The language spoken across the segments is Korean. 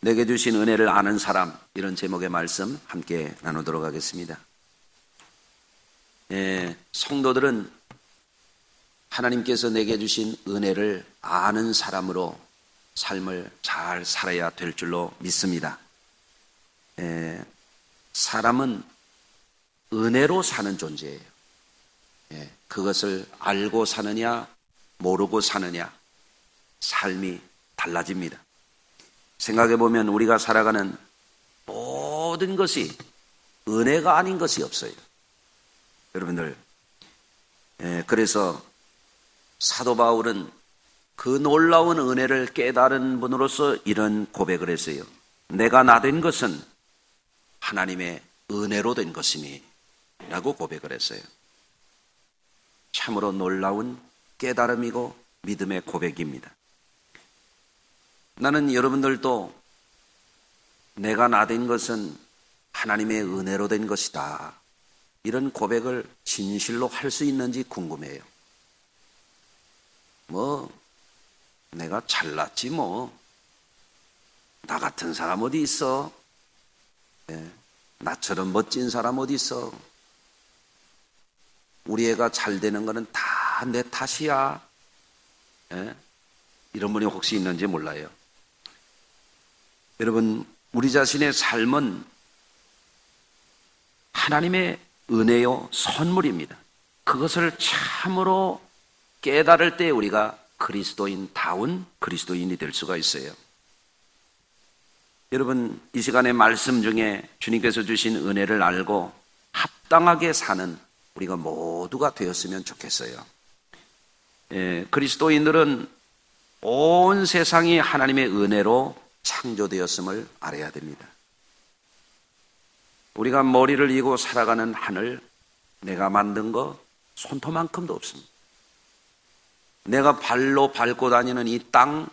내게 주신 은혜를 아는 사람, 이런 제목의 말씀 함께 나누도록 하겠습니다. 성도들은 하나님께서 내게 주신 은혜를 아는 사람으로 삶을 잘 살아야 될 줄로 믿습니다. 사람은 은혜로 사는 존재예요. 그것을 알고 사느냐 모르고 사느냐 삶이 달라집니다. 생각해보면 우리가 살아가는 모든 것이 은혜가 아닌 것이 없어요. 여러분들, 그래서 사도 바울은 그 놀라운 은혜를 깨달은 분으로서 이런 고백을 했어요. 내가 나된 것은 하나님의 은혜로 된 것이니 라고 고백을 했어요. 참으로 놀라운 깨달음이고 믿음의 고백입니다. 나는 여러분들도 내가 나된 것은 하나님의 은혜로 된 것이다, 이런 고백을 진실로 할 수 있는지 궁금해요. 내가 잘났지 나 같은 사람 어디 있어? 나처럼 멋진 사람 어디 있어? 우리 애가 잘 되는 거는 다 내 탓이야. 이런 분이 혹시 있는지 몰라요. 여러분, 우리 자신의 삶은 하나님의 은혜요 선물입니다. 그것을 참으로 깨달을 때 우리가 그리스도인다운 그리스도인이 될 수가 있어요. 여러분, 이 시간의 말씀 중에 주님께서 주신 은혜를 알고 합당하게 사는 우리가 모두가 되었으면 좋겠어요. 그리스도인들은 온 세상이 하나님의 은혜로 창조되었음을 알아야 됩니다. 우리가 머리를 이고 살아가는 하늘, 내가 만든 거 손톱만큼도 없습니다. 내가 발로 밟고 다니는 이 땅,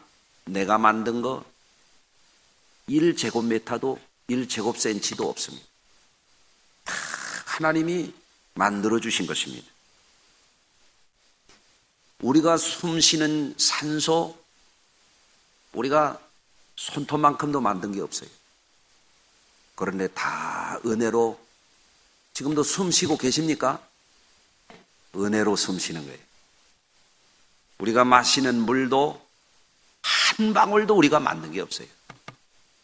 내가 만든 거 1제곱미터도 1제곱센치도 없습니다. 다 하나님이 만들어주신 것입니다. 우리가 숨쉬는 산소, 우리가 손톱만큼도 만든 게 없어요. 그런데 다 은혜로 지금도 숨쉬고 계십니까? 은혜로 숨쉬는 거예요. 우리가 마시는 물도 한 방울도 우리가 만든 게 없어요.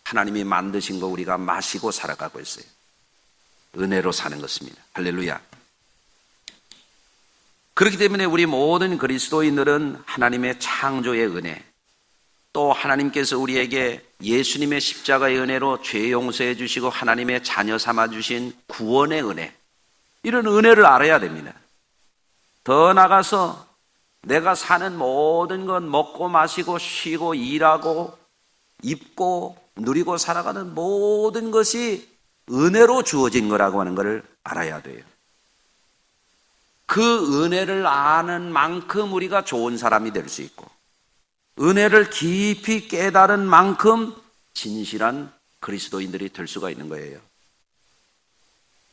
하나님이 만드신 거 우리가 마시고 살아가고 있어요. 은혜로 사는 것입니다. 할렐루야. 그렇기 때문에 우리 모든 그리스도인들은 하나님의 창조의 은혜, 또 하나님께서 우리에게 예수님의 십자가의 은혜로 죄 용서해 주시고 하나님의 자녀 삼아 주신 구원의 은혜, 이런 은혜를 알아야 됩니다. 더 나아가서 내가 사는 모든 건 먹고 마시고 쉬고 일하고 입고 누리고 살아가는 모든 것이 은혜로 주어진 거라고 하는 것을 알아야 돼요. 그 은혜를 아는 만큼 우리가 좋은 사람이 될 수 있고, 은혜를 깊이 깨달은 만큼 진실한 그리스도인들이 될 수가 있는 거예요.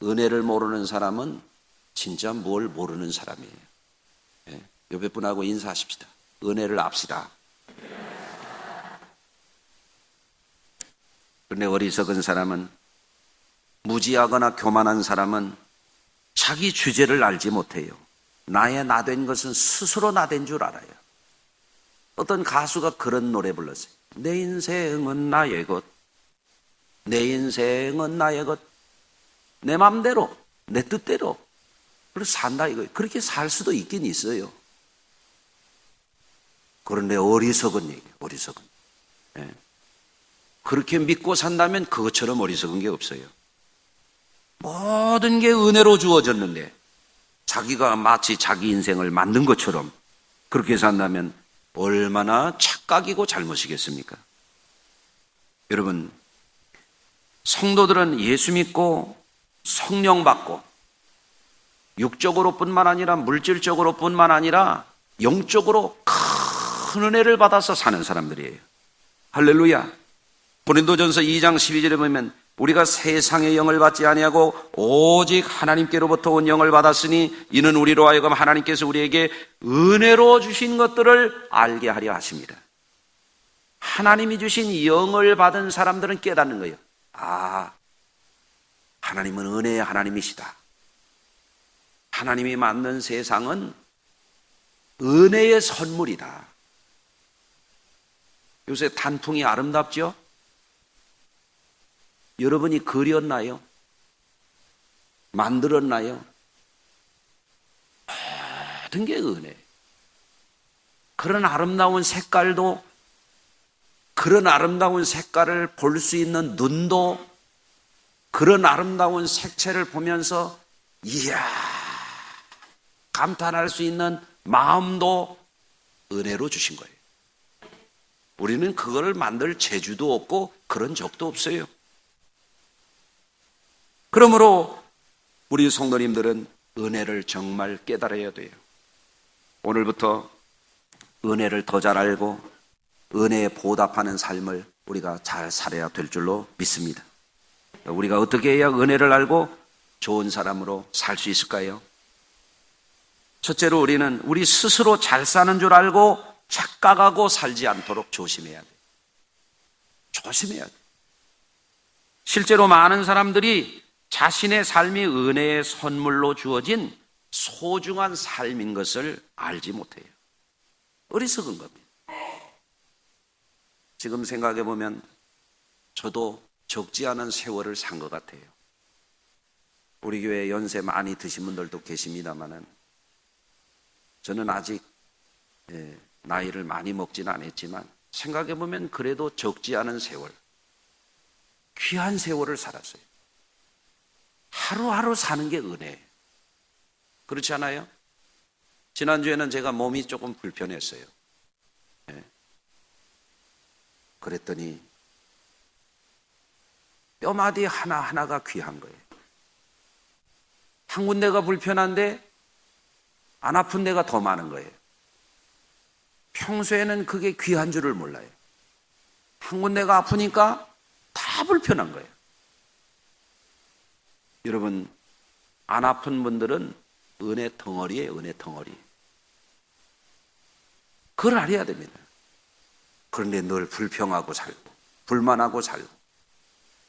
은혜를 모르는 사람은 진짜 뭘 모르는 사람이에요. 옆에 분하고 인사하십시다. 은혜를 압시다. 그런데 어리석은 사람은, 무지하거나 교만한 사람은 자기 주제를 알지 못해요. 나의 나된 것은 스스로 나된 줄 알아요. 어떤 가수가 그런 노래 불렀어요. 내 인생은 나의 것, 내 인생은 나의 것, 내 맘대로, 내 뜻대로 그래서 산다 이거예요. 그렇게 살 수도 있긴 있어요. 그런데 어리석은 얘기예요. 어리석은. 그렇게 믿고 산다면 그것처럼 어리석은 게 없어요. 모든 게 은혜로 주어졌는데 자기가 마치 자기 인생을 만든 것처럼 그렇게 산다면 얼마나 착각이고 잘못이겠습니까? 여러분, 성도들은 예수 믿고 성령 받고 육적으로 뿐만 아니라 물질적으로 뿐만 아니라 영적으로 큰 은혜를 받아서 사는 사람들이에요. 할렐루야. 고린도전서 2장 12절에 보면 우리가 세상의 영을 받지 아니하고 오직 하나님께로부터 온 영을 받았으니 이는 우리로 하여금 하나님께서 우리에게 은혜로 주신 것들을 알게 하려 하십니다. 하나님이 주신 영을 받은 사람들은 깨닫는 거예요. 아, 하나님은 은혜의 하나님이시다. 하나님이 만든 세상은 은혜의 선물이다. 요새 단풍이 아름답죠? 여러분이 그렸나요? 만들었나요? 모든 게 은혜. 그런 아름다운 색깔도, 그런 아름다운 색깔을 볼 수 있는 눈도, 그런 아름다운 색채를 보면서 이야 감탄할 수 있는 마음도 은혜로 주신 거예요. 우리는 그걸 만들 재주도 없고 그런 적도 없어요. 그러므로 우리 성도님들은 은혜를 정말 깨달아야 돼요. 오늘부터 은혜를 더 잘 알고 은혜에 보답하는 삶을 우리가 잘 살아야 될 줄로 믿습니다. 우리가 어떻게 해야 은혜를 알고 좋은 사람으로 살 수 있을까요? 첫째로 우리는 우리 스스로 잘 사는 줄 알고 착각하고 살지 않도록 조심해야 돼요. 조심해야 돼요. 실제로 많은 사람들이 자신의 삶이 은혜의 선물로 주어진 소중한 삶인 것을 알지 못해요. 어리석은 겁니다. 지금 생각해 보면 저도 적지 않은 세월을 산 것 같아요. 우리 교회 연세 많이 드신 분들도 계십니다만은 저는 아직 나이를 많이 먹지는 않았지만 생각해 보면 그래도 적지 않은 세월, 귀한 세월을 살았어요. 하루하루 사는 게 은혜예요. 그렇지 않아요? 지난주에는 제가 몸이 조금 불편했어요. 그랬더니 뼈마디 하나하나가 귀한 거예요. 한 군데가 불편한데 안 아픈 데가 더 많은 거예요. 평소에는 그게 귀한 줄을 몰라요. 한 군데가 아프니까 다 불편한 거예요. 여러분, 안 아픈 분들은 은혜 덩어리예요, 은혜 덩어리. 그걸 알아야 됩니다. 그런데 늘 불평하고 살고 불만하고 살고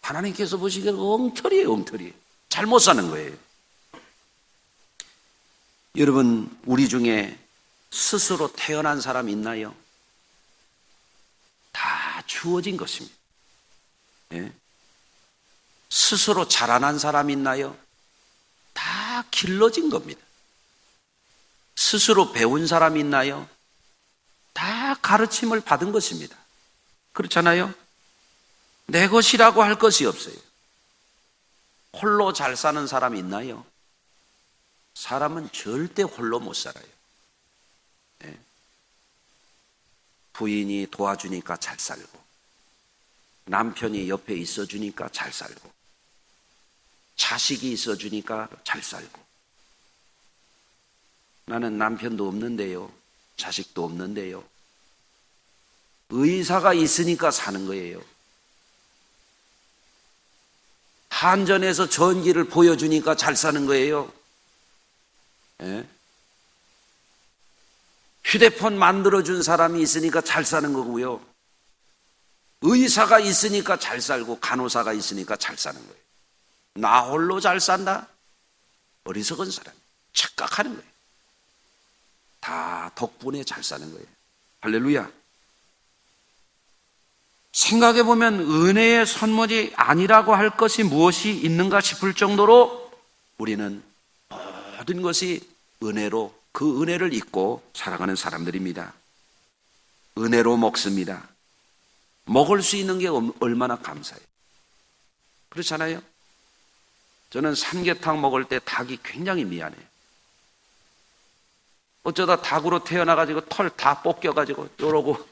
하나님께서 보시기에는 엉터리예요, 엉터리. 잘못 사는 거예요. 여러분, 우리 중에 스스로 태어난 사람 있나요? 다 주어진 것입니다. 예? 스스로 자라난 사람 있나요? 다 길러진 겁니다. 스스로 배운 사람 있나요? 다 가르침을 받은 것입니다. 그렇잖아요? 내 것이라고 할 것이 없어요. 홀로 잘 사는 사람 있나요? 사람은 절대 홀로 못 살아요. 네. 부인이 도와주니까 잘 살고, 남편이 옆에 있어주니까 잘 살고, 자식이 있어주니까 잘 살고. 나는 남편도 없는데요, 자식도 없는데요. 의사가 있으니까 사는 거예요. 한전에서 전기를 보여주니까 잘 사는 거예요. 예? 휴대폰 만들어준 사람이 있으니까 잘 사는 거고요. 의사가 있으니까 잘 살고 간호사가 있으니까 잘 사는 거예요. 나 홀로 잘 산다? 어리석은 사람, 착각하는 거예요. 다 덕분에 잘 사는 거예요. 할렐루야. 생각해보면 은혜의 선물이 아니라고 할 것이 무엇이 있는가 싶을 정도로 우리는 모든 것이 은혜로, 그 은혜를 잊고 살아가는 사람들입니다. 은혜로 먹습니다. 먹을 수 있는 게 얼마나 감사해요. 그렇잖아요? 저는 삼계탕 먹을 때 닭이 굉장히 미안해요. 어쩌다 닭으로 태어나가지고 털 다 뽑겨가지고 이러고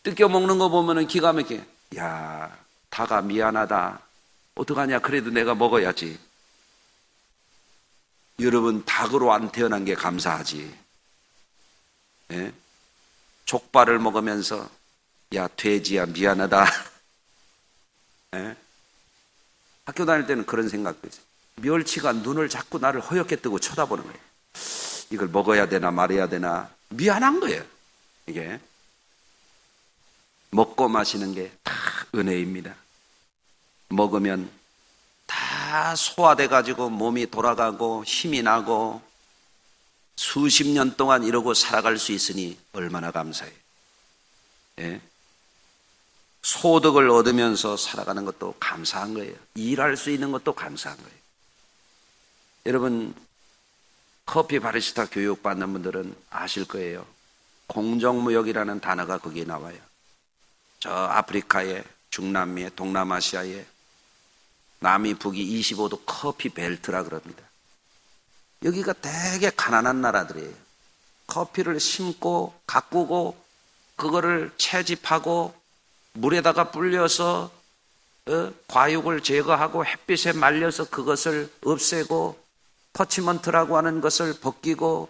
뜯겨 먹는 거 보면은 기가 막혀. 야, 닭아 미안하다. 어떡하냐? 그래도 내가 먹어야지. 여러분, 닭으로 안 태어난 게 감사하지. 예? 족발을 먹으면서 야, 돼지야 미안하다. 예? 학교 다닐 때는 그런 생각도 있어요. 멸치가 눈을 자꾸 나를 허옇게 뜨고 쳐다보는 거예요. 이걸 먹어야 되나 말아야 되나 미안한 거예요. 이게 먹고 마시는 게 다 은혜입니다. 먹으면 다 소화돼 가지고 몸이 돌아가고 힘이 나고 수십 년 동안 이러고 살아갈 수 있으니 얼마나 감사해요. 예? 소득을 얻으면서 살아가는 것도 감사한 거예요. 일할 수 있는 것도 감사한 거예요. 여러분, 커피 바리스타 교육 받는 분들은 아실 거예요. 공정무역이라는 단어가 거기에 나와요. 저 아프리카에, 중남미에, 동남아시아에 남이 북이 25도 커피 벨트라 그럽니다. 여기가 되게 가난한 나라들이에요. 커피를 심고 가꾸고 그거를 채집하고 물에다가 불려서 과육을 제거하고 햇빛에 말려서 그것을 없애고 터치먼트라고 하는 것을 벗기고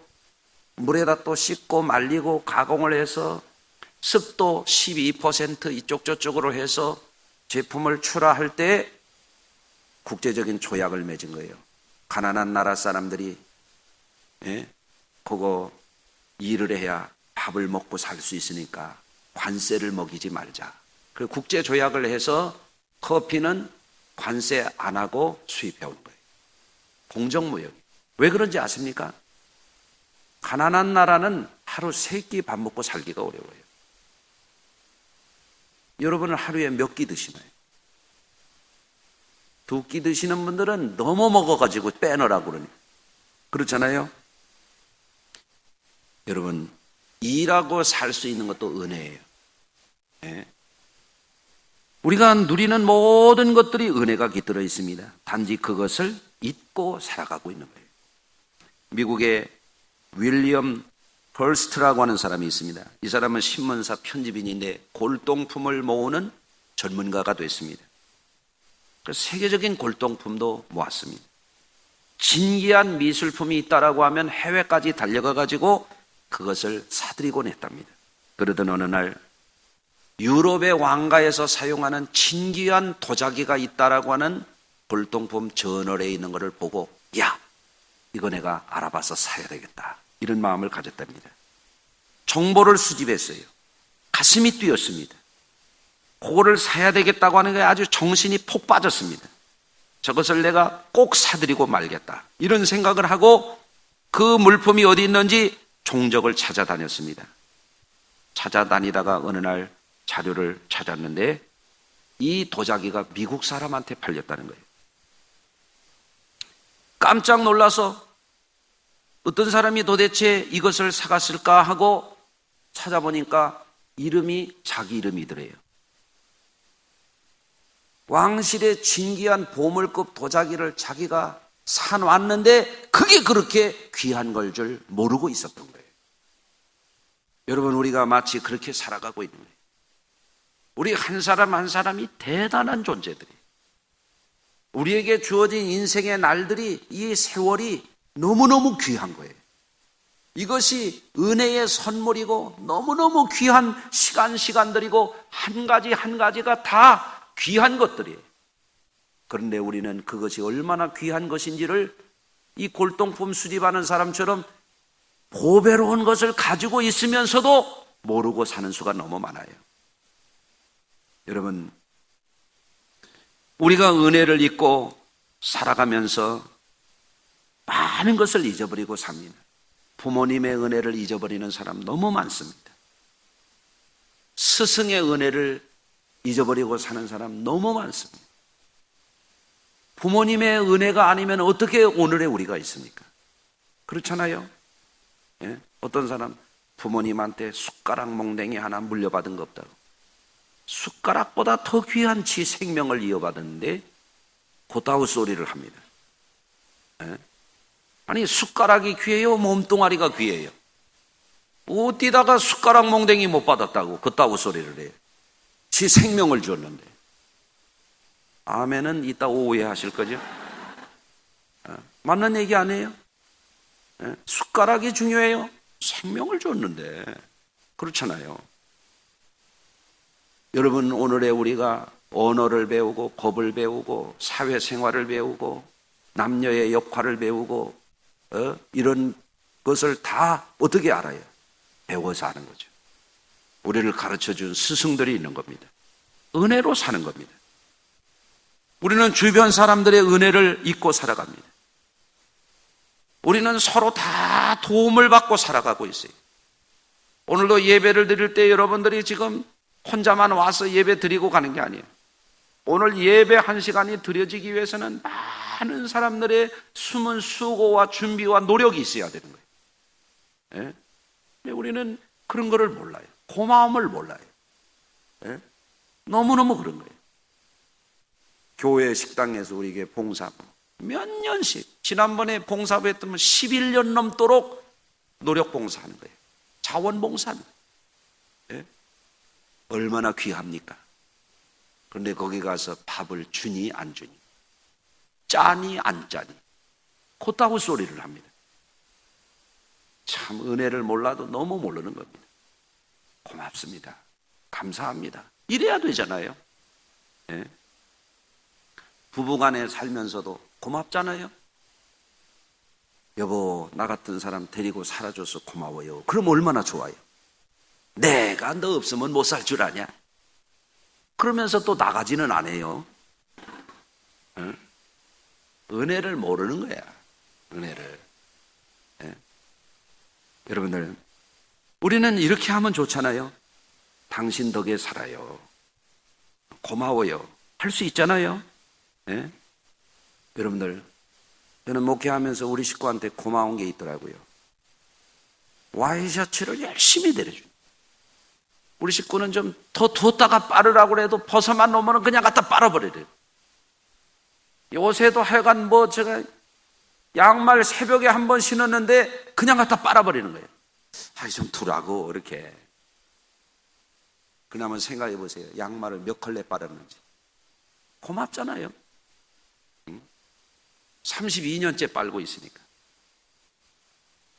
물에다 또 씻고 말리고 가공을 해서 습도 12% 이쪽 저쪽으로 해서 제품을 출하할 때 국제적인 조약을 맺은 거예요. 가난한 나라 사람들이 그거 일을 해야 밥을 먹고 살 수 있으니까 관세를 먹이지 말자. 그리고 국제 조약을 해서 커피는 관세 안 하고 수입해 온 거예요. 공정무역. 왜 그런지 아십니까? 가난한 나라는 하루 3끼 밥 먹고 살기가 어려워요. 여러분은 하루에 몇 끼 드시나요? 2끼 드시는 분들은 너무 먹어가지고 빼놓으라고 그러니. 그렇잖아요? 여러분, 일하고 살 수 있는 것도 은혜예요. 예? 우리가 누리는 모든 것들이 은혜가 깃들어 있습니다. 단지 그것을 잊고 살아가고 있는 거예요. 미국의 윌리엄 헐스트라고 하는 사람이 있습니다. 이 사람은 신문사 편집인인데 골동품을 모으는 전문가가 됐습니다. 세계적인 골동품도 모았습니다. 진귀한 미술품이 있다라고 하면 해외까지 달려가 가지고 그것을 사들이곤 했답니다. 그러던 어느 날 유럽의 왕가에서 사용하는 진귀한 도자기가 있다라고 하는 골동품 저널에 있는 것을 보고 야, 이거 내가 알아봐서 사야 되겠다. 이런 마음을 가졌답니다. 정보를 수집했어요. 가슴이 뛰었습니다. 그거를 사야 되겠다고 하는 게 아주 정신이 폭 빠졌습니다. 저것을 내가 꼭 사들이고 말겠다. 이런 생각을 하고 그 물품이 어디 있는지 종적을 찾아다녔습니다. 찾아다니다가 어느 날 자료를 찾았는데 이 도자기가 미국 사람한테 팔렸다는 거예요. 깜짝 놀라서 어떤 사람이 도대체 이것을 사갔을까 하고 찾아보니까 이름이 자기 이름이더래요. 왕실의 진귀한 보물급 도자기를 자기가 사놨는데 그게 그렇게 귀한 걸 줄 모르고 있었던 거예요. 여러분, 우리가 마치 그렇게 살아가고 있는 거예요. 우리 한 사람 한 사람이 대단한 존재들이에요. 우리에게 주어진 인생의 날들이, 이 세월이 너무너무 귀한 거예요. 이것이 은혜의 선물이고 너무너무 귀한 시간들이고 한 가지 한 가지가 다 귀한 것들이에요. 그런데 우리는 그것이 얼마나 귀한 것인지를 이 골동품 수집하는 사람처럼 보배로운 것을 가지고 있으면서도 모르고 사는 수가 너무 많아요. 여러분, 우리가 은혜를 잊고 살아가면서 많은 것을 잊어버리고 삽니다. 부모님의 은혜를 잊어버리는 사람 너무 많습니다. 스승의 은혜를 잊어버리고 사는 사람 너무 많습니다. 부모님의 은혜가 아니면 어떻게 오늘의 우리가 있습니까? 그렇잖아요. 예? 어떤 사람 부모님한테 숟가락 몽댕이 하나 물려받은 거 없다고. 숟가락보다 더 귀한 지 생명을 이어받았는데 고따우 소리를 합니다. 예? 아니, 숟가락이 귀해요? 몸뚱아리가 귀해요? 어디다가 숟가락 몽댕이 못 받았다고 그따구 소리를 해요. 지 생명을 주었는데. 아멘은 이따 오해하실 거죠? 맞는 얘기 아니에요? 숟가락이 중요해요? 생명을 줬는데. 그렇잖아요. 여러분, 오늘의 우리가 언어를 배우고 법을 배우고 사회생활을 배우고 남녀의 역할을 배우고 이런 것을 다 어떻게 알아요? 배워서 하는 거죠. 우리를 가르쳐준 스승들이 있는 겁니다. 은혜로 사는 겁니다. 우리는 주변 사람들의 은혜를 잊고 살아갑니다. 우리는 서로 다 도움을 받고 살아가고 있어요. 오늘도 예배를 드릴 때 여러분들이 지금 혼자만 와서 예배 드리고 가는 게 아니에요. 오늘 예배 한 시간이 드려지기 위해서는 많은 사람들의 숨은 수고와 준비와 노력이 있어야 되는 거예요. 예? 근데 우리는 그런 거를 몰라요. 고마움을 몰라요. 예? 너무너무 그런 거예요. 교회 식당에서 우리에게 봉사부 몇 년씩, 지난번에 봉사부 했더니 11년 넘도록 노력 봉사하는 거예요. 자원봉사는. 예? 얼마나 귀합니까? 그런데 거기 가서 밥을 주니 안 주니, 짜니 안 짜니, 콧다구 소리를 합니다. 참 은혜를 몰라도 너무 모르는 겁니다. 고맙습니다. 감사합니다. 이래야 되잖아요. 예? 부부간에 살면서도 고맙잖아요. 여보, 나 같은 사람 데리고 살아줘서 고마워요. 그럼 얼마나 좋아요. 내가 너 없으면 못 살 줄 아냐? 그러면서 또 나가지는 않아요. 예? 은혜를 모르는 거야. 은혜를. 예? 여러분들, 우리는 이렇게 하면 좋잖아요. 당신 덕에 살아요. 고마워요. 할 수 있잖아요. 예? 여러분들, 저는 목회하면서 우리 식구한테 고마운 게 있더라고요. 와이셔츠를 열심히 내려줘요. 우리 식구는 좀 더 두었다가 빠르라고 해도 벗어만 놓으면 그냥 갖다 빨아버려요. 요새도 하여간 제가 양말 새벽에 한 번 신었는데 그냥 갖다 빨아버리는 거예요. 아이, 좀 두라고, 이렇게. 그나마 생각해 보세요. 양말을 몇 컬레 빨았는지. 고맙잖아요. 32년째 빨고 있으니까.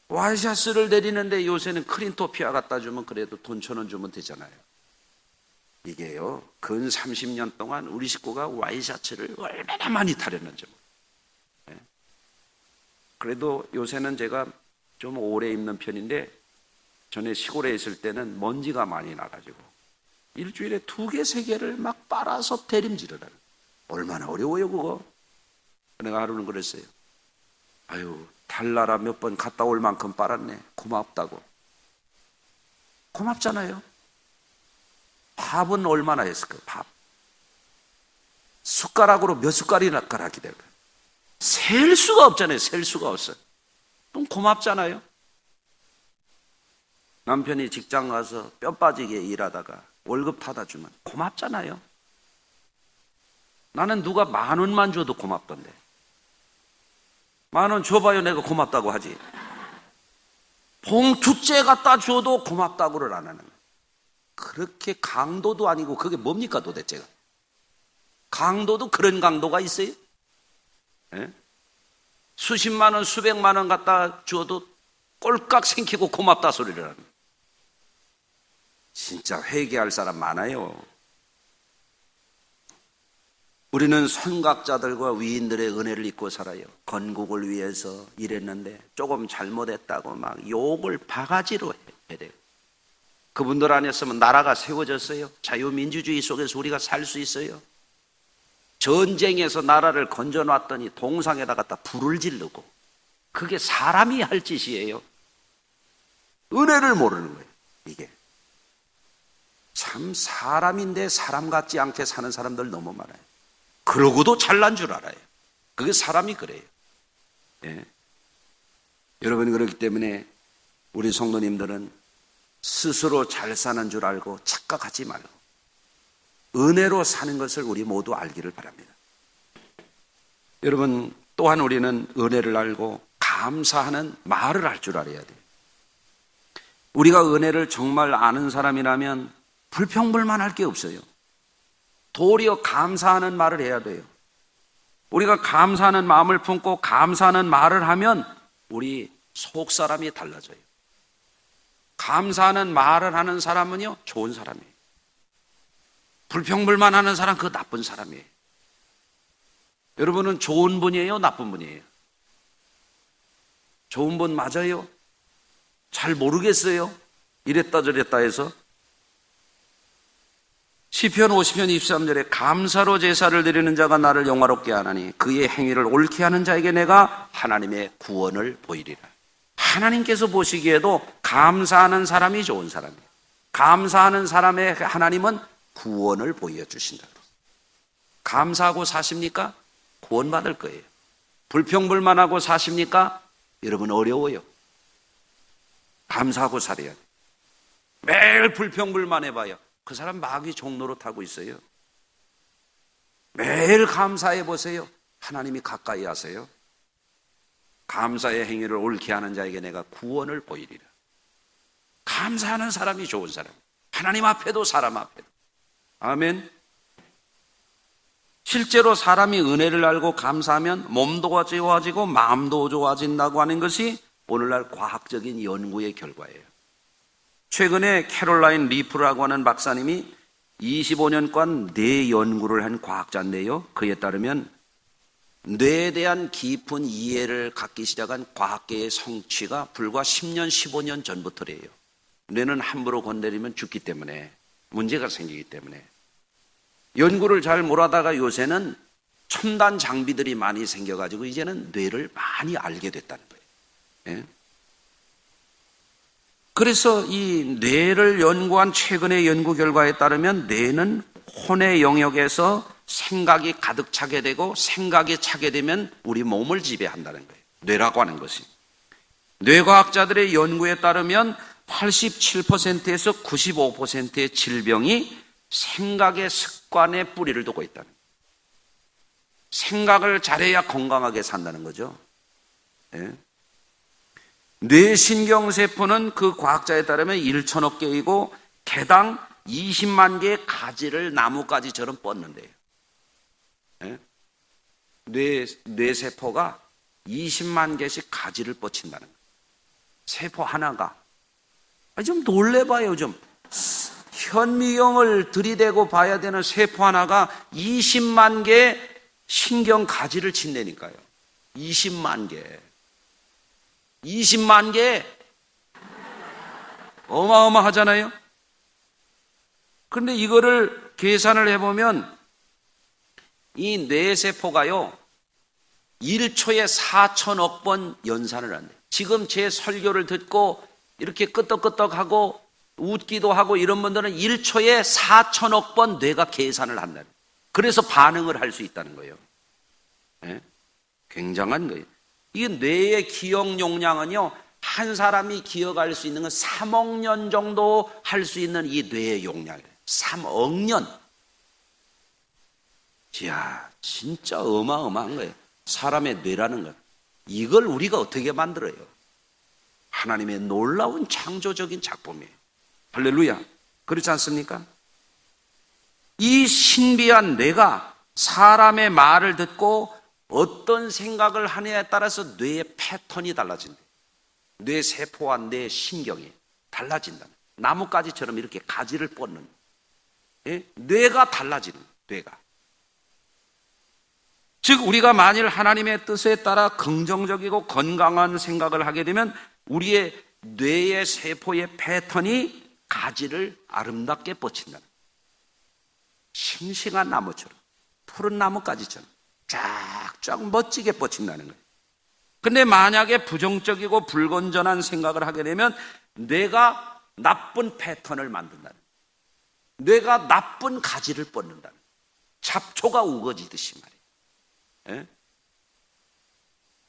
와이셔츠를 내리는데 요새는 크린토피아 갖다 주면 그래도 돈 1,000원 주면 되잖아요. 이게요, 근 30년 동안 우리 식구가 와이셔츠를 얼마나 많이 타렸는지. 그래도 요새는 제가 좀 오래 입는 편인데, 전에 시골에 있을 때는 먼지가 많이 나가지고 일주일에 2개, 3개를 막 빨아서 대림질을. 얼마나 어려워요, 그거. 내가 하루는 그랬어요. 아유, 달나라 몇 번 갔다 올 만큼 빨았네. 고맙다고. 고맙잖아요. 밥은 얼마나 했을까요? 밥. 숟가락으로 몇 숟가락이나 될까요? 셀 수가 없잖아요. 셀 수가 없어요. 그럼 고맙잖아요. 남편이 직장 가서 뼈 빠지게 일하다가 월급 타다 주면 고맙잖아요. 나는 누가 10,000원만 줘도 고맙던데. 10,000원 줘봐요, 내가 고맙다고 하지. 봉투째 갖다 줘도 고맙다고를 안 하는 거예요. 그렇게 강도도 아니고 그게 뭡니까 도대체가. 강도도 그런 강도가 있어요? 예? 수십만 원, 수백만 원 갖다 줘도 꼴깍 생기고 고맙다 소리를 하는 거예요. 진짜 회개할 사람 많아요. 우리는 선각자들과 위인들의 은혜를 잊고 살아요. 건국을 위해서 일했는데 조금 잘못했다고 막 욕을 바가지로 해야 돼요. 그분들 아니었으면 나라가 세워졌어요? 자유민주주의 속에서 우리가 살 수 있어요? 전쟁에서 나라를 건져놨더니 동상에다 갖다 불을 지르고, 그게 사람이 할 짓이에요. 은혜를 모르는 거예요, 이게. 참 사람인데 사람 같지 않게 사는 사람들 너무 많아요. 그러고도 잘난 줄 알아요. 그게 사람이 그래요. 예. 여러분, 그렇기 때문에 우리 성도님들은 스스로 잘 사는 줄 알고 착각하지 말고 은혜로 사는 것을 우리 모두 알기를 바랍니다. 여러분, 또한 우리는 은혜를 알고 감사하는 말을 할 줄 알아야 돼요. 우리가 은혜를 정말 아는 사람이라면 불평불만할 게 없어요. 도리어 감사하는 말을 해야 돼요. 우리가 감사하는 마음을 품고 감사하는 말을 하면 우리 속 사람이 달라져요. 감사하는 말을 하는 사람은요, 좋은 사람이에요. 불평불만하는 사람, 그거 나쁜 사람이에요. 여러분은 좋은 분이에요, 나쁜 분이에요? 좋은 분 맞아요? 잘 모르겠어요? 이랬다 저랬다 해서 시편 50편 23절에 감사로 제사를 드리는 자가 나를 영화롭게 하나니 그의 행위를 옳게 하는 자에게 내가 하나님의 구원을 보이리라. 하나님께서 보시기에도 감사하는 사람이 좋은 사람이에요. 감사하는 사람의 하나님은 구원을 보여주신다. 감사하고 사십니까? 구원받을 거예요. 불평불만하고 사십니까? 여러분 어려워요. 감사하고 살아야 돼요. 매일 불평불만해봐요. 그 사람 마귀 종로로 타고 있어요. 매일 감사해 보세요. 하나님이 가까이 하세요. 감사의 행위를 옳게 하는 자에게 내가 구원을 보이리라. 감사하는 사람이 좋은 사람. 하나님 앞에도 사람 앞에도. 아멘. 실제로 사람이 은혜를 알고 감사하면 몸도 좋아지고 마음도 좋아진다고 하는 것이 오늘날 과학적인 연구의 결과예요. 최근에 캐롤라인 리프라고 하는 박사님이 25년간 뇌 연구를 한 과학자인데요. 그에 따르면 뇌에 대한 깊은 이해를 갖기 시작한 과학계의 성취가 불과 10년, 15년 전부터래요. 뇌는 함부로 건드리면 죽기 때문에, 문제가 생기기 때문에. 연구를 잘 못하다가 요새는 첨단 장비들이 많이 생겨가지고 이제는 뇌를 많이 알게 됐다는 거예요. 예? 그래서 이 뇌를 연구한 최근의 연구 결과에 따르면 뇌는 혼의 영역에서 생각이 가득 차게 되고 생각이 차게 되면 우리 몸을 지배한다는 거예요. 뇌라고 하는 것이. 뇌과학자들의 연구에 따르면 87%에서 95%의 질병이 생각의 습관에 뿌리를 두고 있다는 거예요. 생각을 잘해야 건강하게 산다는 거죠. 네. 뇌신경세포는 그 과학자에 따르면 1천억 개이고 개당 20만 개의 가지를 나뭇가지처럼 뻗는데요. 네? 뇌세포가 20만 개씩 가지를 뻗친다는 거예요. 세포 하나가. 좀 놀래봐요, 좀. 현미경을 들이대고 봐야 되는 세포 하나가 20만 개 신경 가지를 친다니까요. 20만 개. 20만 개. 어마어마하잖아요. 그런데 이거를 계산을 해보면 이 뇌세포가요 1초에 4천억 번 연산을 한대요. 지금 제 설교를 듣고 이렇게 끄떡끄떡하고 웃기도 하고 이런 분들은 1초에 4천억 번 뇌가 계산을 한다. 그래서 반응을 할 수 있다는 거예요. 네? 굉장한 거예요. 이 뇌의 기억 용량은요, 한 사람이 기억할 수 있는 건 3억 년 정도 할 수 있는 이 뇌의 용량이에요. 3억 년. 이야, 진짜 어마어마한 거예요. 사람의 뇌라는 건. 이걸 우리가 어떻게 만들어요? 하나님의 놀라운 창조적인 작품이에요. 할렐루야. 그렇지 않습니까? 이 신비한 뇌가 사람의 말을 듣고 어떤 생각을 하느냐에 따라서 뇌의 패턴이 달라진다. 뇌 세포와 뇌 신경이 달라진다. 나뭇가지처럼 이렇게 가지를 뻗는. 예? 뇌가 달라지는 뇌가. 즉 우리가 만일 하나님의 뜻에 따라 긍정적이고 건강한 생각을 하게 되면 우리의 뇌의 세포의 패턴이 가지를 아름답게 뻗친다. 싱싱한 나무처럼, 푸른 나뭇가지처럼 쫙쫙 멋지게 뻗친다는 거예요. 근데 만약에 부정적이고 불건전한 생각을 하게 되면 뇌가 나쁜 패턴을 만든다는 거예요. 뇌가 나쁜 가지를 뻗는다는 거예요. 잡초가 우거지듯이 말이에요. 예?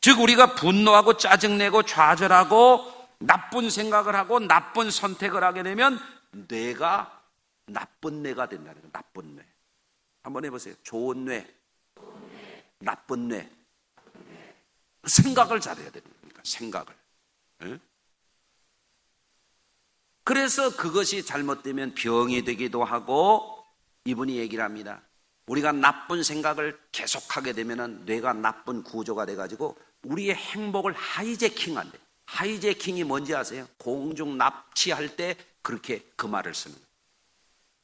즉 우리가 분노하고 짜증내고 좌절하고 나쁜 생각을 하고 나쁜 선택을 하게 되면 뇌가 나쁜 뇌가 된다는 거예요. 나쁜 뇌. 한번 해보세요. 좋은 뇌, 나쁜 뇌. 생각을 잘해야 되는 겁니다. 생각을. 예? 그래서 그것이 잘못되면 병이 되기도 하고 이분이 얘기를 합니다. 우리가 나쁜 생각을 계속하게 되면 뇌가 나쁜 구조가 돼가지고 우리의 행복을 하이제킹한대. 하이제킹이 뭔지 아세요? 공중 납치할 때 그렇게 그 말을 쓰는 거예요.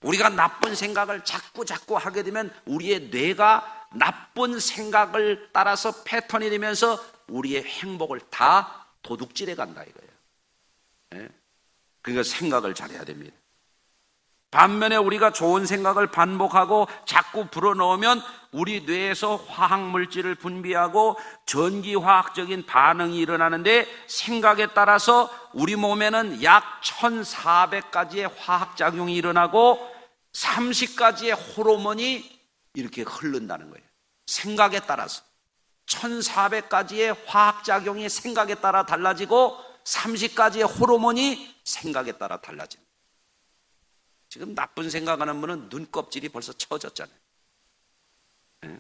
우리가 나쁜 생각을 자꾸 하게 되면 우리의 뇌가 나쁜 생각을 따라서 패턴이 되면서 우리의 행복을 다 도둑질해 간다 이거예요. 네? 그러니까 생각을 잘해야 됩니다. 반면에 우리가 좋은 생각을 반복하고 자꾸 불어넣으면 우리 뇌에서 화학물질을 분비하고 전기화학적인 반응이 일어나는데, 생각에 따라서 우리 몸에는 약 1400가지의 화학작용이 일어나고 30가지의 호르몬이 이렇게 흐른다는 거예요. 생각에 따라서 1400가지의 화학작용이 생각에 따라 달라지고 30가지의 호르몬이 생각에 따라 달라집니다. 지금 나쁜 생각하는 분은 눈껍질이 벌써 처졌잖아요. 네.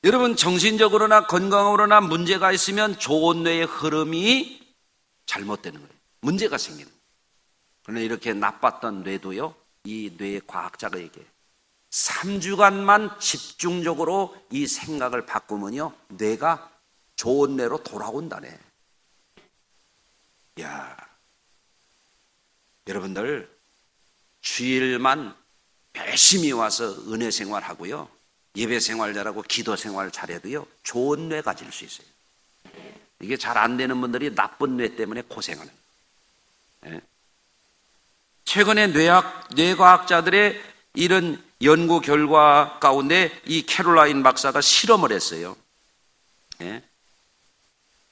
여러분, 정신적으로나 건강으로나 문제가 있으면 좋은 뇌의 흐름이 잘못되는 거예요. 문제가 생기는 거예요. 그런데 이렇게 나빴던 뇌도요, 이 뇌 과학자에게 3주간만 집중적으로 이 생각을 바꾸면요, 뇌가 좋은 뇌로 돌아온다네. 야, 여러분들 주일만 열심히 와서 은혜 생활하고요, 예배 생활 잘하고 기도 생활 잘해도요, 좋은 뇌 가질 수 있어요. 이게 잘 안 되는 분들이 나쁜 뇌 때문에 고생하는 거예요. 최근에 뇌과학자들의 이런 연구 결과 가운데 이 캐롤라인 박사가 실험을 했어요.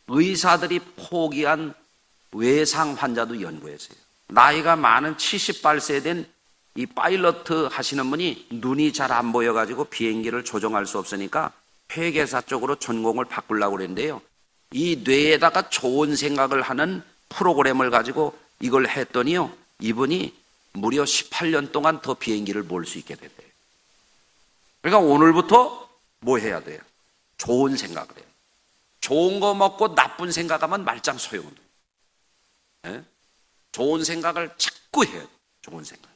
의사들이 포기한 외상 환자도 연구했어요. 나이가 많은 78세 된 이 파일럿 하시는 분이 눈이 잘 안 보여가지고 비행기를 조종할 수 없으니까 회계사 쪽으로 전공을 바꾸려고 그랬는데요, 이 뇌에다가 좋은 생각을 하는 프로그램을 가지고 이걸 했더니요, 이분이 무려 18년 동안 더 비행기를 몰 수 있게 됐대요. 그러니까 오늘부터 뭐 해야 돼요? 좋은 생각을 해요. 좋은 거 먹고 나쁜 생각하면 말짱 소용없어요. 좋은 생각을 자꾸 해요. 좋은 생각.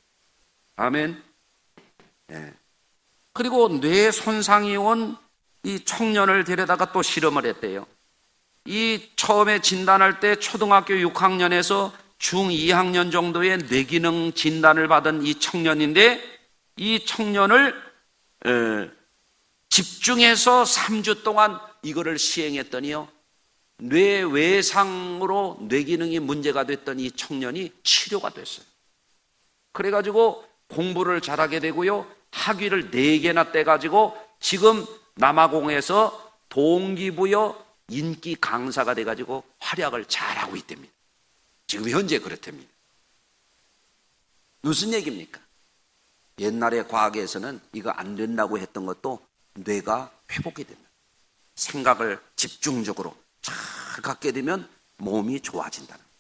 아멘. 그리고 뇌 손상이 온 이 청년을 데려다가 또 실험을 했대요. 이 처음에 진단할 때 초등학교 6학년에서 중 2학년 정도의 뇌기능 진단을 받은 이 청년인데, 이 청년을 집중해서 3주 동안 이거를 시행했더니요, 뇌 외상으로 뇌기능이 문제가 됐던 이 청년이 치료가 됐어요. 그래가지고 공부를 잘하게 되고요, 학위를 4개나 떼가지고 지금 남아공에서 동기부여 인기 강사가 돼가지고 활약을 잘하고 있답니다. 지금 현재 그렇답니다. 무슨 얘기입니까? 옛날에 과학에서는 이거 안 된다고 했던 것도 뇌가 회복이 됩니다. 생각을 집중적으로 잘 갖게 되면 몸이 좋아진다는 거예요.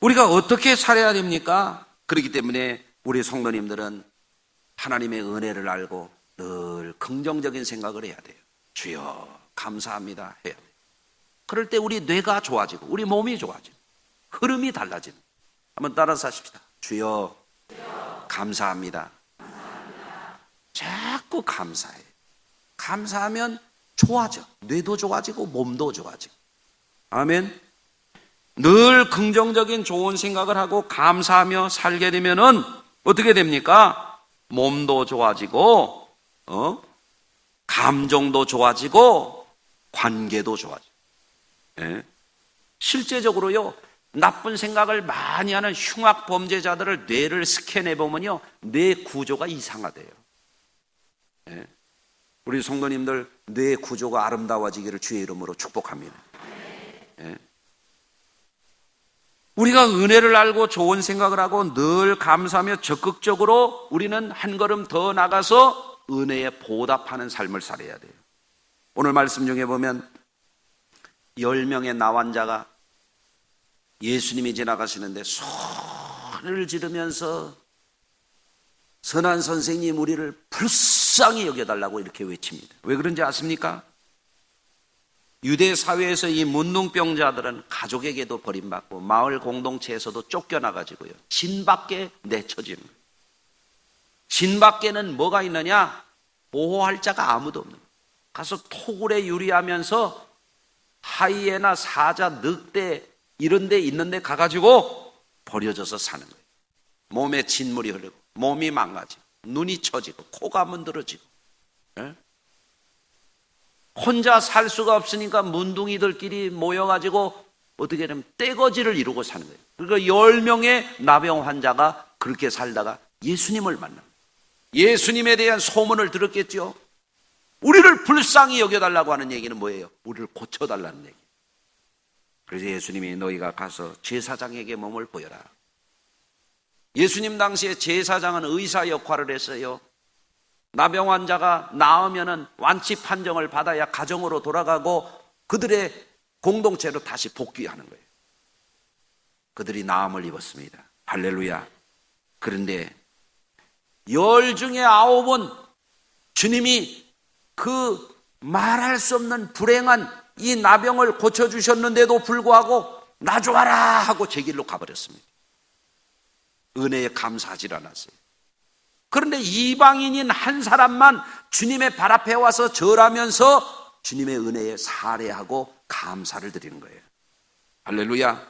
우리가 어떻게 살아야 됩니까? 그렇기 때문에 우리 성도님들은 하나님의 은혜를 알고 늘 긍정적인 생각을 해야 돼요. 주여 감사합니다 해야 돼요. 그럴 때 우리 뇌가 좋아지고 우리 몸이 좋아지고 흐름이 달라지는. 한번 따라서 하십시다. 주여 감사합니다. 자꾸 감사해. 감사하면 좋아져. 뇌도 좋아지고 몸도 좋아지고. 아멘. 늘 긍정적인 좋은 생각을 하고 감사하며 살게 되면은 어떻게 됩니까? 몸도 좋아지고, 감정도 좋아지고, 관계도 좋아지고. 예? 실제적으로요, 나쁜 생각을 많이 하는 흉악 범죄자들을 뇌를 스캔해 보면요, 뇌 구조가 이상하대요. 예? 우리 성도님들 뇌 구조가 아름다워지기를 주의 이름으로 축복합니다. 예? 우리가 은혜를 알고 좋은 생각을 하고 늘 감사하며 적극적으로 우리는 한 걸음 더 나가서 은혜에 보답하는 삶을 살아야 돼요. 오늘 말씀 중에 보면 10명의 나환자가 예수님이 지나가시는데 소리를 지르면서 선한 선생님 우리를 불쌍히 여겨달라고 이렇게 외칩니다. 왜 그런지 아십니까? 유대 사회에서 이 문둥병자들은 가족에게도 버림받고 마을 공동체에서도 쫓겨나가지고요, 진 밖에 내쳐지는 거예요. 진 밖에는 뭐가 있느냐? 보호할 자가 아무도 없는 거예요. 가서 토굴에 유리하면서 하이에나 사자, 늑대 이런 데 있는 데 가가지고 버려져서 사는 거예요. 몸에 진물이 흐르고 몸이 망가지고 눈이 처지고 코가 문드러지고. 예? 혼자 살 수가 없으니까 문둥이들끼리 모여가지고 어떻게 되면 떼거지를 이루고 사는 거예요. 그러니까 10명의 나병 환자가 그렇게 살다가 예수님을 만납니다. 예수님에 대한 소문을 들었겠죠. 우리를 불쌍히 여겨달라고 하는 얘기는 뭐예요? 우리를 고쳐달라는 얘기. 그래서 예수님이 너희가 가서 제사장에게 몸을 보여라. 예수님 당시에 제사장은 의사 역할을 했어요. 나병 환자가 나으면은 완치 판정을 받아야 가정으로 돌아가고 그들의 공동체로 다시 복귀하는 거예요. 그들이 나음을 입었습니다. 할렐루야. 그런데 10 중에 9은 주님이 그 말할 수 없는 불행한 이 나병을 고쳐주셨는데도 불구하고 나 좋아라 하고 제 길로 가버렸습니다. 은혜에 감사하지 않았어요. 그런데 이방인인 한 사람만 주님의 발 앞에 와서 절하면서 주님의 은혜에 살해하고 감사를 드리는 거예요. 할렐루야.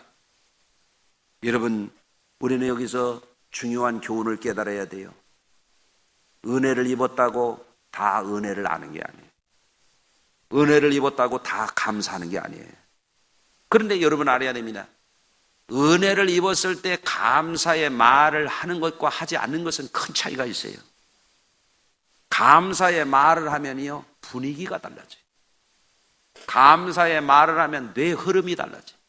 여러분, 우리는 여기서 중요한 교훈을 깨달아야 돼요. 은혜를 입었다고 다 은혜를 아는 게 아니에요. 은혜를 입었다고 다 감사하는 게 아니에요. 그런데 여러분 알아야 됩니다. 은혜를 입었을 때 감사의 말을 하는 것과 하지 않는 것은 큰 차이가 있어요. 감사의 말을 하면요, 분위기가 달라져요. 감사의 말을 하면 뇌 흐름이 달라져요.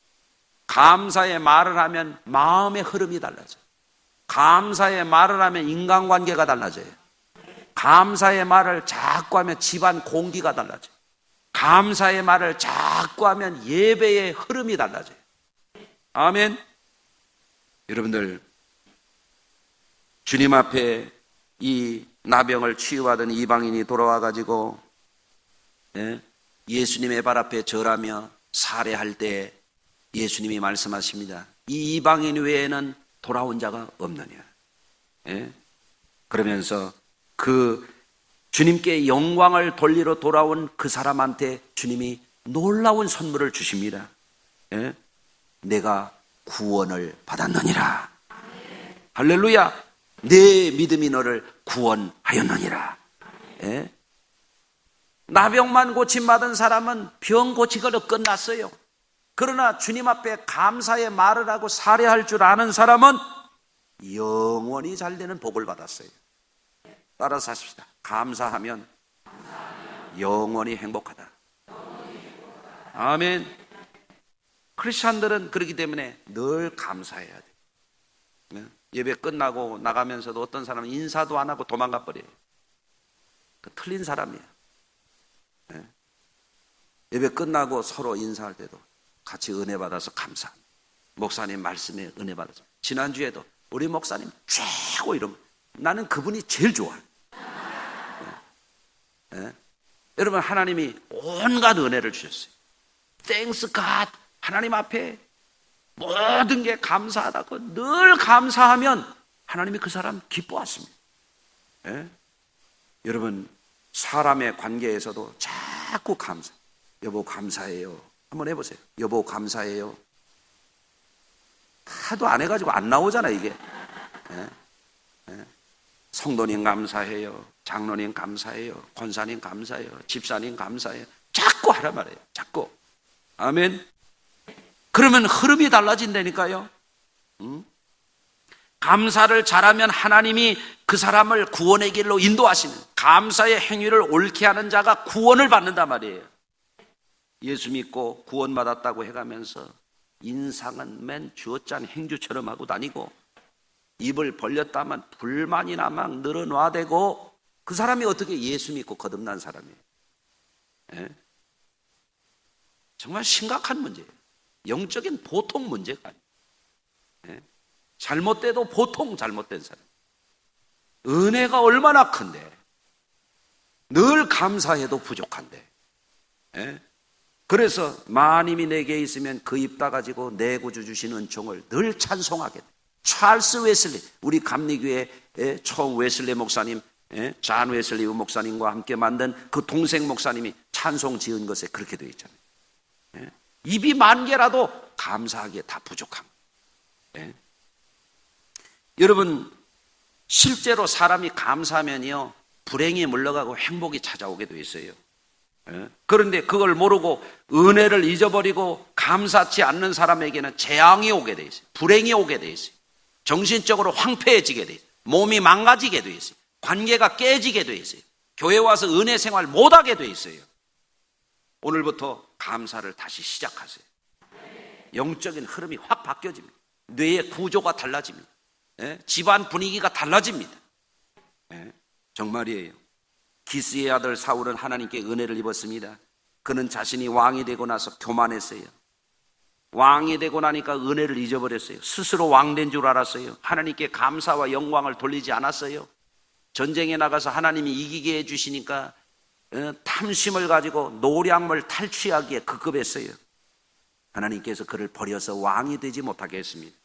감사의 말을 하면 마음의 흐름이 달라져요. 감사의 말을 하면 인간관계가 달라져요. 감사의 말을 자꾸 하면 집안 공기가 달라져요. 감사의 말을 자꾸 하면 예배의 흐름이 달라져요. 아멘. 여러분들, 주님 앞에 이 나병을 치유받은 이방인이 돌아와 가지고 예수님의 발 앞에 절하며 살해할 때 예수님이 말씀하십니다. 이 이방인 외에는 돌아온 자가 없느냐. 그러면서 그 주님께 영광을 돌리러 돌아온 그 사람한테 주님이 놀라운 선물을 주십니다. 내가 구원을 받았느니라. 할렐루야. 내 믿음이 너를 구원하였느니라. 나병만 고침받은 사람은 병 고치기로 끝났어요. 그러나 주님 앞에 감사의 말을 하고 살해할 줄 아는 사람은 영원히 잘 되는 복을 받았어요. 따라서 하십시다. 감사하면 영원히 행복하다. 아멘. 크리스찬들은 그렇기 때문에 늘 감사해야 돼. 예배 끝나고 나가면서도 어떤 사람은 인사도 안 하고 도망가 버려요. 틀린 사람이에요. 예배 끝나고 서로 인사할 때도 같이 은혜 받아서 감사. 목사님 말씀에 은혜 받아서. 지난주에도 우리 목사님 최고 이러면 나는 그분이 제일 좋아. 여러분, 하나님이 온갖 은혜를 주셨어요. Thanks God. 하나님 앞에 모든 게 감사하다고 늘 감사하면 하나님이 그 사람 기뻐하십니다. 여러분, 사람의 관계에서도 자꾸 감사. 여보 감사해요. 한번 해보세요. 여보 감사해요. 하도 안 해가지고 안 나오잖아 이게. 성도님 감사해요. 장로님 감사해요. 권사님 감사해요. 집사님 감사해요. 자꾸 하란 말이에요. 자꾸. 아멘. 그러면 흐름이 달라진다니까요. 감사를 잘하면 하나님이 그 사람을 구원의 길로 인도하시는, 감사의 행위를 옳게 하는 자가 구원을 받는단 말이에요. 예수 믿고 구원받았다고 해가면서 인상은 맨 주어짠 행주처럼 하고 다니고 입을 벌렸다면 불만이나 막 늘어놔대고 그 사람이 어떻게 예수 믿고 거듭난 사람이에요? 정말 심각한 문제예요. 영적인 보통 문제가 아니에요. 잘못돼도 보통 잘못된 사람. 은혜가 얼마나 큰데 늘 감사해도 부족한데. 그래서 마님이 내게 있으면 그 입 닫아지고 내 구주 주신 은총을 늘 찬송하게 돼. 찰스 웨슬리, 우리 감리교회 처음 웨슬리 목사님, 잔 웨슬리 목사님과 함께 만든 그 동생 목사님이 찬송 지은 것에 그렇게 되어 있잖아요. 입이 만 개라도 감사하기에 다 부족한 거예요. 여러분, 실제로 사람이 감사하면요 불행이 물러가고 행복이 찾아오게 되어 있어요. 그런데 그걸 모르고 은혜를 잊어버리고 감사치 않는 사람에게는 재앙이 오게 돼 있어요. 불행이 오게 돼 있어요. 정신적으로 황폐해지게 돼 있어요. 몸이 망가지게 돼 있어요. 관계가 깨지게 돼 있어요. 교회 와서 은혜 생활 못하게 돼 있어요. 오늘부터 감사를 다시 시작하세요. 영적인 흐름이 확 바뀌어집니다. 뇌의 구조가 달라집니다. 집안 분위기가 달라집니다. 정말이에요. 기스의 아들 사울은 하나님께 은혜를 입었습니다. 그는 자신이 왕이 되고 나서 교만했어요. 왕이 되고 나니까 은혜를 잊어버렸어요. 스스로 왕된 줄 알았어요. 하나님께 감사와 영광을 돌리지 않았어요. 전쟁에 나가서 하나님이 이기게 해주시니까 탐심을 가지고 노량물 탈취하기에 급급했어요. 하나님께서 그를 버려서 왕이 되지 못하게 했습니다.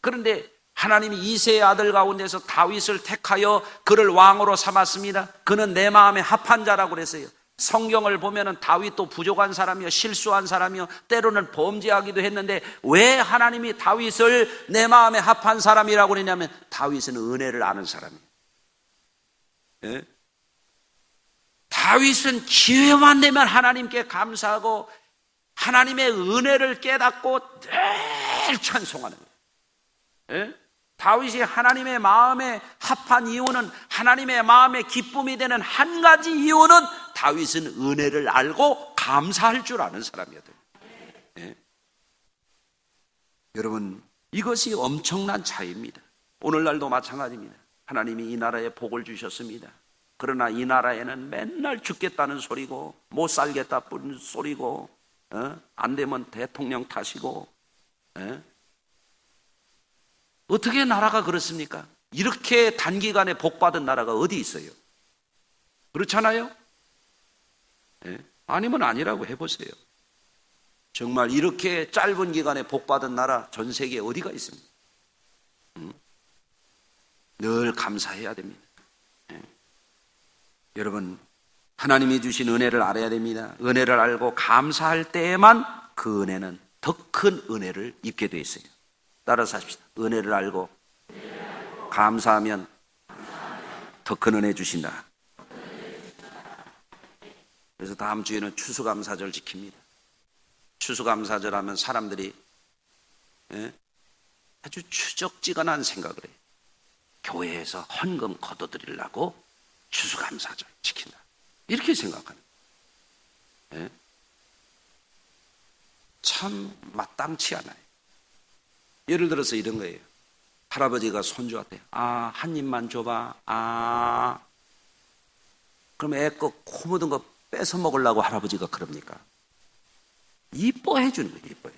그런데 하나님이 이새의 아들 가운데서 다윗을 택하여 그를 왕으로 삼았습니다. 그는 내 마음에 합한 자라고 그랬어요. 성경을 보면은 다윗도 부족한 사람이요, 실수한 사람이요, 때로는 범죄하기도 했는데 왜 하나님이 다윗을 내 마음에 합한 사람이라고 그러냐면 다윗은 은혜를 아는 사람이에요. 다윗은 기회만 되면 하나님께 감사하고 하나님의 은혜를 깨닫고 늘 찬송하는 거예요. 다윗이 하나님의 마음에 합한 이유는, 하나님의 마음에 기쁨이 되는 한 가지 이유는 다윗은 은혜를 알고 감사할 줄 아는 사람이거든요. 여러분, 이것이 엄청난 차이입니다. 오늘날도 마찬가지입니다. 하나님이 이 나라에 복을 주셨습니다. 그러나 이 나라에는 맨날 죽겠다는 소리고 못 살겠다는 소리고 안 되면 대통령 탓이고 어떻게 나라가 그렇습니까? 이렇게 단기간에 복받은 나라가 어디 있어요? 그렇잖아요? 아니면 아니라고 해보세요. 정말 이렇게 짧은 기간에 복받은 나라 전 세계에 어디가 있습니까? 늘 감사해야 됩니다. 여러분, 하나님이 주신 은혜를 알아야 됩니다. 은혜를 알고 감사할 때에만 그 은혜는 더 큰 은혜를 입게 되어 있어요. 따라서 합시다. 은혜를 알고 감사하면 더 큰 은혜 주신다. 그래서 다음 주에는 추수감사절 지킵니다. 추수감사절 하면 사람들이 아주 추적지근한 생각을 해요. 교회에서 헌금 거둬들이려고 추수감사절 지킨다. 이렇게 생각하는 거예요. 참 마땅치 않아요. 예를 들어서 이런 거예요. 할아버지가 손주한테 한 입만 줘봐. 그럼 애 거 코 묻은 거 뺏어 먹으려고 할아버지가 그럽니까? 이뻐해 주는 거예요. 이뻐해.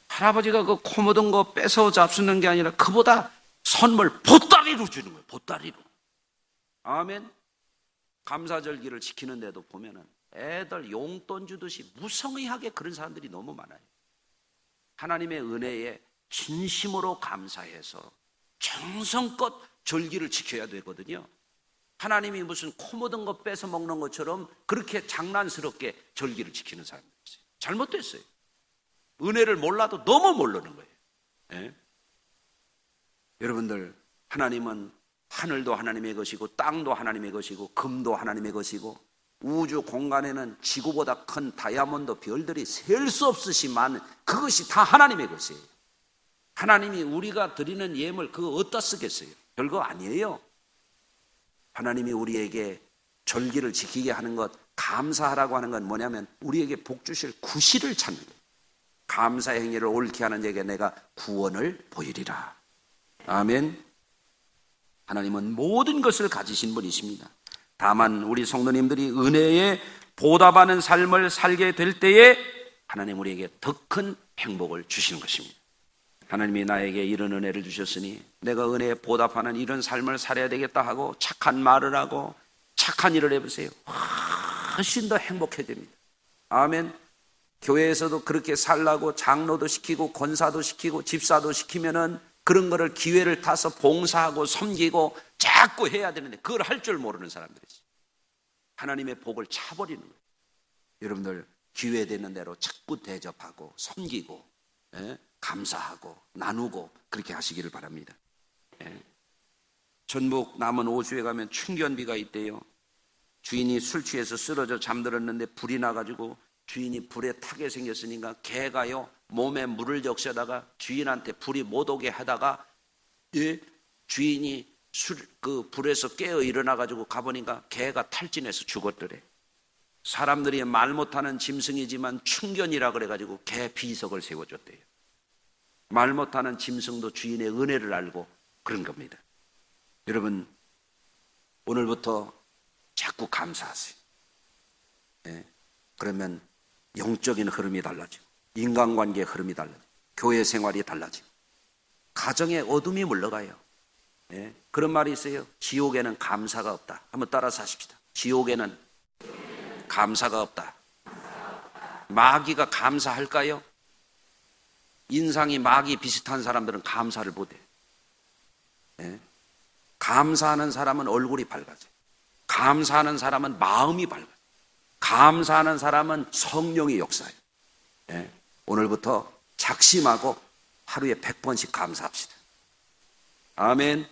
할아버지가 그 코 묻은 거 뺏어 잡수는 게 아니라 그보다 선물 보따리로 주는 거예요. 보따리로. 아멘. 감사절기를 지키는데도 보면은 애들 용돈 주듯이 무성의하게 그런 사람들이 너무 많아요. 하나님의 은혜에 진심으로 감사해서 정성껏 절기를 지켜야 되거든요. 하나님이 무슨 코 묻은 거 뺏어 먹는 것처럼 그렇게 장난스럽게 절기를 지키는 사람들이 있어요. 잘못됐어요. 은혜를 몰라도 너무 모르는 거예요. 여러분들, 하나님은 하늘도 하나님의 것이고 땅도 하나님의 것이고 금도 하나님의 것이고 우주 공간에는 지구보다 큰 다이아몬드 별들이 셀 수 없으시만 그것이 다 하나님의 것이에요. 하나님이 우리가 드리는 예물 그거 어디다 쓰겠어요? 별거 아니에요. 하나님이 우리에게 절기를 지키게 하는 것, 감사하라고 하는 건 뭐냐면 우리에게 복 주실 구실을 찾는 거예요. 감사의 행위를 옳게 하는 자에게 내가 구원을 보이리라. 아멘. 하나님은 모든 것을 가지신 분이십니다. 다만 우리 성도님들이 은혜에 보답하는 삶을 살게 될 때에 하나님 우리에게 더 큰 행복을 주시는 것입니다. 하나님이 나에게 이런 은혜를 주셨으니 내가 은혜에 보답하는 이런 삶을 살아야 되겠다 하고 착한 말을 하고 착한 일을 해보세요. 훨씬 더 행복해집니다. 아멘. 교회에서도 그렇게 살라고 장로도 시키고 권사도 시키고 집사도 시키면은 그런 거를 기회를 타서 봉사하고 섬기고 자꾸 해야 되는데 그걸 할 줄 모르는 사람들이지. 하나님의 복을 차버리는 거예요. 여러분들 기회 되는 대로 자꾸 대접하고 섬기고 감사하고 나누고 그렇게 하시기를 바랍니다. 전북 남원 오수에 가면 충견비가 있대요. 주인이 술 취해서 쓰러져 잠들었는데 불이 나가지고 주인이 불에 타게 생겼으니까 개가요 몸에 물을 적셔다가 주인한테 불이 못 오게 하다가 주인이 그 불에서 깨어 일어나가지고 가보니까 개가 탈진해서 죽었더래. 사람들이 말 못하는 짐승이지만 충견이라 그래가지고 개 비석을 세워줬대요. 말 못하는 짐승도 주인의 은혜를 알고 그런 겁니다. 여러분, 오늘부터 자꾸 감사하세요. 네. 그러면 영적인 흐름이 달라지고 인간관계의 흐름이 달라지고 교회 생활이 달라지고 가정의 어둠이 물러가요. 네. 그런 말이 있어요. 지옥에는 감사가 없다. 한번 따라서 하십시다. 지옥에는 감사가 없다. 마귀가 감사할까요? 인상이 마귀 비슷한 사람들은 감사를 못해요. 네. 감사하는 사람은 얼굴이 밝아져요. 감사하는 사람은 마음이 밝아요. 감사하는 사람은 성령이 역사해요. 네. 오늘부터 작심하고 하루에 100번씩 감사합시다. 아멘.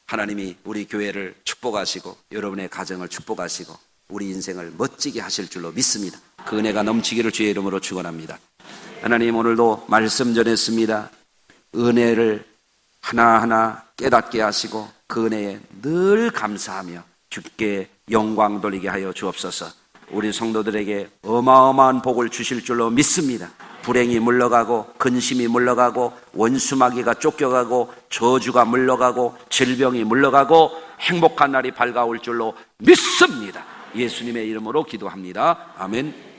하나님이 우리 교회를 축복하시고 여러분의 가정을 축복하시고 우리 인생을 멋지게 하실 줄로 믿습니다. 그 은혜가 넘치기를 주의 이름으로 축원합니다. 하나님, 오늘도 말씀 전했습니다. 은혜를 하나하나 깨닫게 하시고 그 은혜에 늘 감사하며 주께 영광 돌리게 하여 주옵소서. 우리 성도들에게 어마어마한 복을 주실 줄로 믿습니다. 불행이 물러가고 근심이 물러가고 원수마귀가 쫓겨가고 저주가 물러가고 질병이 물러가고 행복한 날이 밝아올 줄로 믿습니다. 예수님의 이름으로 기도합니다. 아멘.